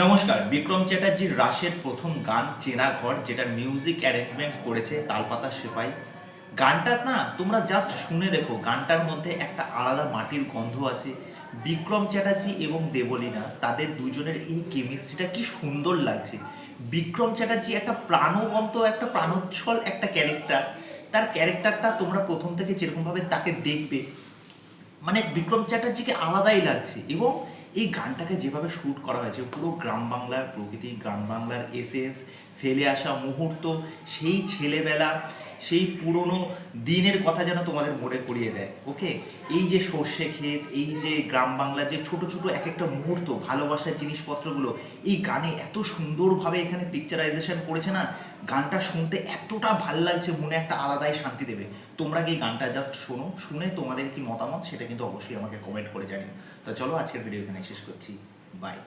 নমস্কার। বিক্রম চ্যাটার্জির রাশের প্রথম গান চেনা ঘর, যেটার মিউজিক অ্যারেঞ্জমেন্ট করেছে তালপাতা সেপাই। গানটা না তোমরা জাস্ট শুনে দেখো, গানটার মধ্যে একটা আলাদা মাটির গন্ধ আছে। বিক্রম চ্যাটার্জি এবং দেবলীনা, তাদের দুজনের এই কেমিস্ট্রিটা কি সুন্দর লাগছে। বিক্রম চ্যাটার্জি একটা প্রাণবন্ত, একটা প্রাণোচ্ছল একটা ক্যারেক্টার। তার ক্যারেক্টারটা তোমরা প্রথম থেকে যেরকমভাবে তাকে দেখবে, মানে বিক্রম চ্যাটার্জিকে আলাদাই লাগছে। এবং এই গানটাকে যেভাবে শ্যুট করা হয়েছে, পুরো গ্রাম বাংলার প্রকৃতি, গ্রাম বাংলার এসেন্স, ফেলে আসা মুহূর্ত, সেই ছেলেবেলা, সেই পুরনো দিনের কথা যেন তোমাদের মনে করিয়ে দেয়। ওকে, এই যে সর্ষে ক্ষেত, এই যে গ্রাম বাংলার যে ছোট ছোট এক একটা মুহূর্ত, ভালোবাসার জিনিসপত্রগুলো এই গানে এত সুন্দরভাবে এখানে পিকচারাইজেশন করেছে না, গানটা শুনতে এতটা ভাল লাগছে, মনে একটা আলাদাই শান্তি দেবে। তোমরা কি এই গানটা জাস্ট শোনো, শুনে তোমাদের কি মতামত সেটা কিন্তু অবশ্যই আমাকে কমেন্ট করে জানিও। তো চলো, আজকের ভিডিও এখানে শেষ করছি। বাই।